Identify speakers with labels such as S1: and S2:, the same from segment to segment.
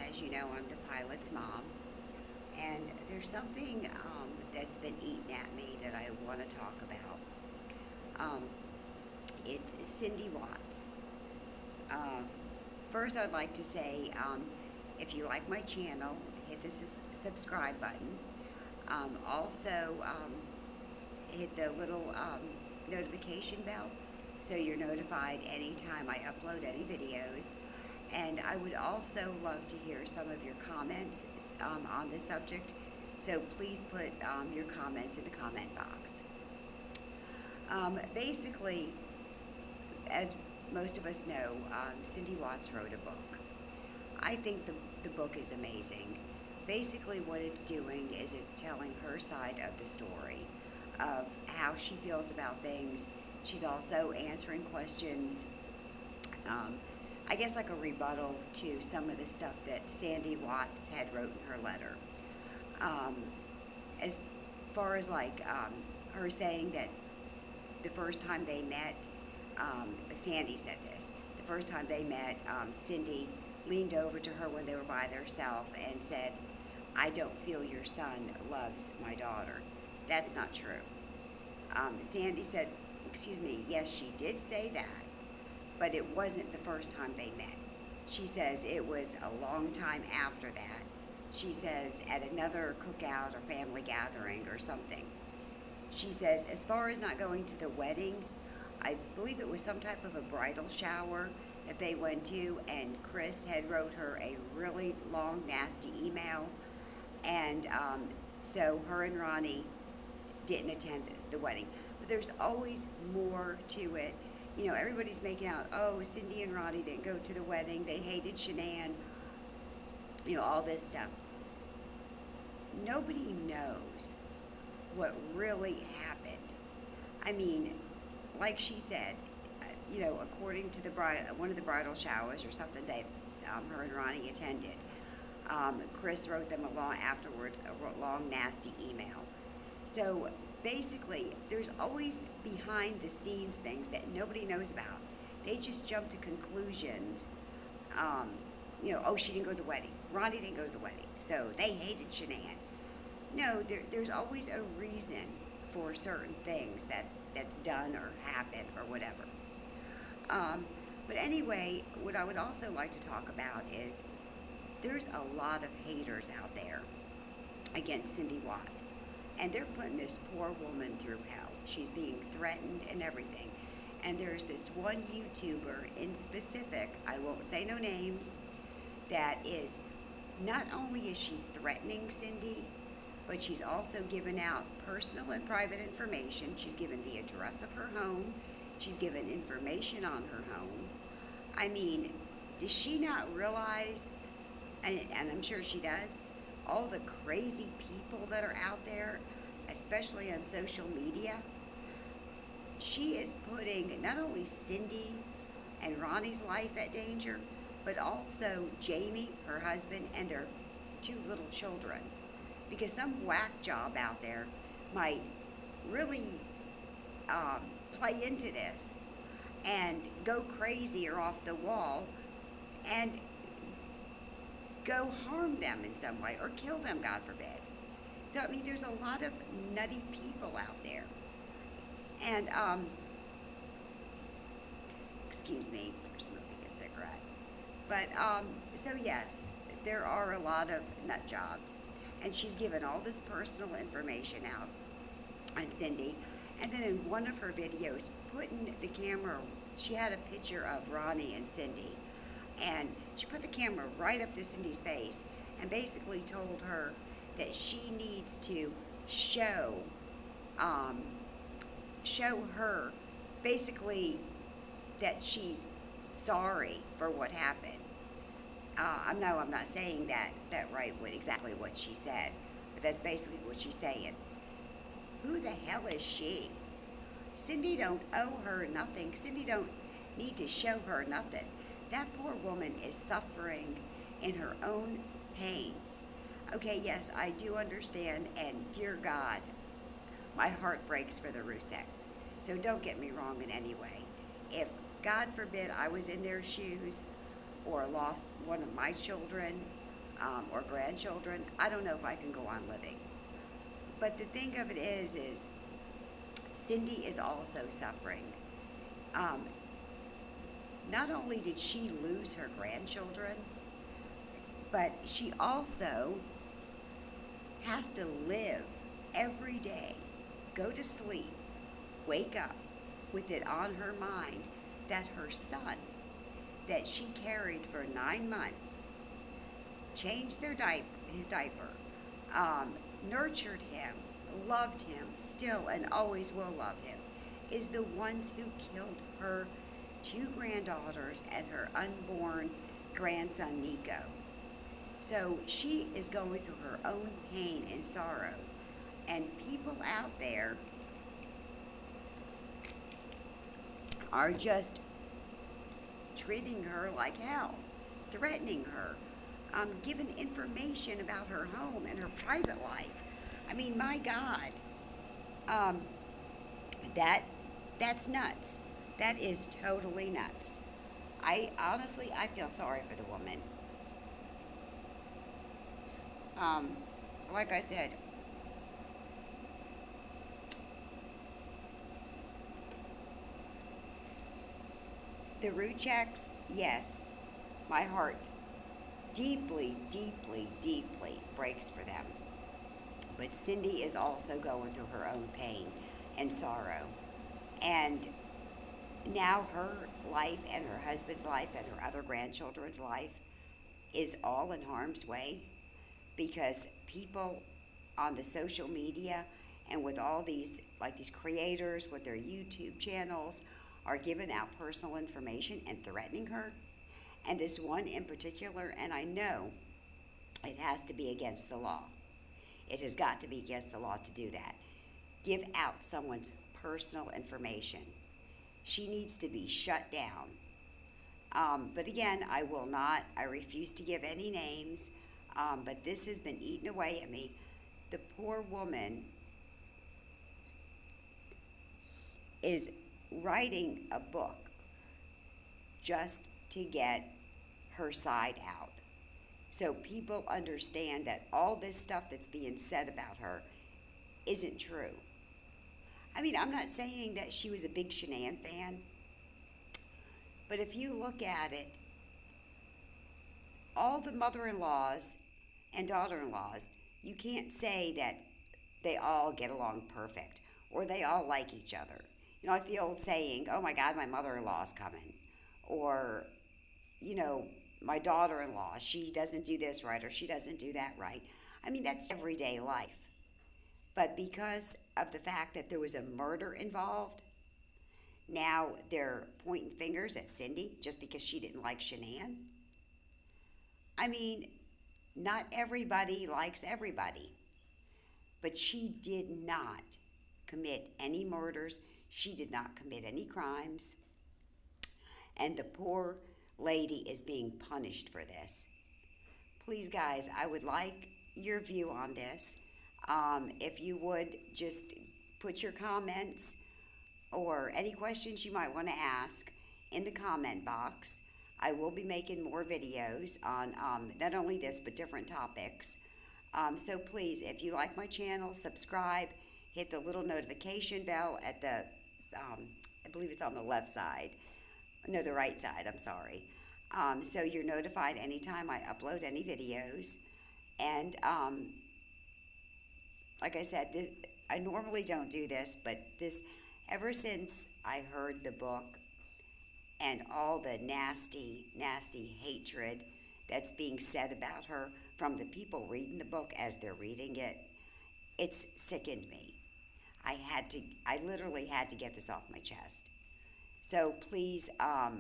S1: As you know, I'm the pilot's mom, and there's something that's been eating at me that I want to talk about. Um, it's Cindy Watts. Um, First, I'd like to say if you like my channel, hit the subscribe button. Also, hit the little notification bell so you're notified anytime I upload any videos. And I would also love to hear some of your comments on this subject. So please put your comments in the comment box. Basically, as most of us know, Cindy Watts wrote a book. I think the book is amazing. Basically, what it's doing is it's telling her side of the story of how she feels about things. She's also answering questions, um, I guess like a rebuttal to some of the stuff that Sandy Watts had wrote in her letter. Um, as far as like her saying that the first time they met, Sandy said this. The first time they met, Cindy leaned over to her when they were by themselves and said, "I don't feel your son loves my daughter." That's not true. Sandy said, excuse me, yes, she did say that, but it wasn't the first time they met. She says it was a long time after that. She says at another cookout or family gathering or something. She says, as far as not going to the wedding, I believe it was some type of a bridal shower that they went to, and Chris had wrote her a really long, nasty email, and so her and Ronnie didn't attend the wedding. But there's always more to it. You know, everybody's making out, oh, Cindy and Ronnie didn't go to the wedding, they hated Shanann, you know, all this stuff. Nobody knows what really happened. I mean, like she said, you know, according to the one of the bridal showers or something that her and Ronnie attended, Chris wrote them afterwards a long nasty email. So basically, there's always behind the scenes things that nobody knows about. They just jump to conclusions. Um, you know, oh, she didn't go to the wedding. Ronnie didn't go to the wedding, so they hated Shanann. No, there's always a reason for certain things that's done or happened or whatever. Um, but anyway, what I would also like to talk about is there's a lot of haters out there against Cindy Watts. And they're putting this poor woman through hell. She's being threatened and everything. And there's this one YouTuber in specific, I won't say no names, that is, not only is she threatening Cindy, but she's also given out personal and private information. She's given the address of her home. She's given information on her home. I mean, does she not realize, and I'm sure she does, all the crazy people that are out there, especially on social media? She is putting not only Cindy and Ronnie's life at danger, but also Jamie, her husband, and their two little children. Because some whack job out there might really play into this and go crazy or off the wall and go harm them in some way or kill them, God forbid. So, I mean, there's a lot of nutty people out there. And, excuse me for smoking a cigarette. But, so yes, there are a lot of nut jobs. And she's given all this personal information out on Cindy. And then in one of her videos, putting the camera, she had a picture of Ronnie and Cindy. And she put the camera right up to Cindy's face and basically told her that she needs to show her basically that she's sorry for what happened. I'm not saying that right, exactly what she said, but that's basically what she's saying. Who the hell is she? Cindy don't owe her nothing. Cindy don't need to show her nothing. That poor woman is suffering in her own pain. Okay, yes, I do understand, and dear God, my heart breaks for the Ruseks. So don't get me wrong in any way. If, God forbid, I was in their shoes, or lost one of my children or grandchildren, I don't know if I can go on living. But the thing of it is Cindy is also suffering. Um, Not only did she lose her grandchildren, but she also has to live every day, go to sleep, wake up with it on her mind that her son, that she carried for 9 months, changed his diaper, um, nurtured him, loved him, still and always will love him, is the ones who killed her two granddaughters and her unborn grandson Nico. So she is going through her own pain and sorrow. And people out there are just treating her like hell, threatening her, giving information about her home and her private life. I mean, my God, um, that that's nuts. That is totally nuts. I honestly, I feel sorry for the woman. Um, like I said, the root checks, yes, my heart deeply, deeply, deeply breaks for them. But Cindy is also going through her own pain and sorrow. And now her life and her husband's life and her other grandchildren's life is all in harm's way because people on the social media and with all these, like these creators with their YouTube channels, are giving out personal information and threatening her. And this one in particular, and I know it has to be against the law. It has got to be against the law to do that. Give out someone's personal information. She needs to be shut down. But again, I will not, I refuse to give any names, but this has been eating away at me. The poor woman is writing a book just to get her side out. So people understand that all this stuff that's being said about her isn't true. I mean, I'm not saying that she was a big Shanann fan, but if you look at it, all the mother-in-laws and daughter-in-laws, you can't say that they all get along perfect or they all like each other. You know, like the old saying, oh my God, my mother-in-law's coming. Or, you know, my daughter-in-law, she doesn't do this right or she doesn't do that right. I mean, that's everyday life. But because of the fact that there was a murder involved, now they're pointing fingers at Cindy just because she didn't like Shanann. I mean, not everybody likes everybody, but she did not commit any murders. She did not commit any crimes. And the poor lady is being punished for this. Please, guys, I would like your view on this. If you would just put your comments or any questions you might want to ask in the comment box. I will be making more videos on not only this but different topics. So please, if you like my channel, subscribe, hit the little notification bell at the, I believe it's on the left side. No, the right side, I'm sorry. So you're notified anytime I upload any videos. And like I said, I normally don't do this, but this, ever since I heard the book and all the nasty, nasty hatred that's being said about her from the people reading the book as they're reading it, it's sickened me. I literally had to get this off my chest. So please, I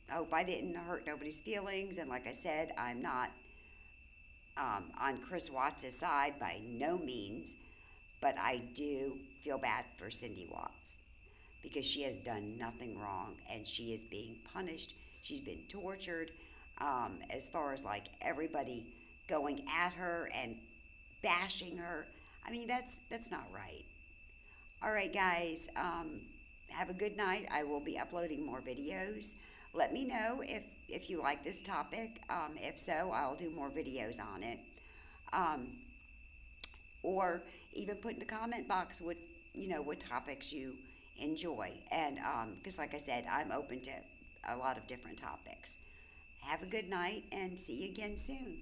S1: hope I didn't hurt nobody's feelings. And like I said, I'm not on Chris Watts' side by no means, but I do feel bad for Cindy Watts because she has done nothing wrong and she is being punished. She's been tortured. As far as like everybody going at her and bashing her, I mean that's not right. All right, guys. Have a good night. I will be uploading more videos. Let me know if if you like this topic. If so, I'll do more videos on it. Um, or even put in the comment box what topics you enjoy. And because, like I said, I'm open to a lot of different topics. Have a good night and see you again soon.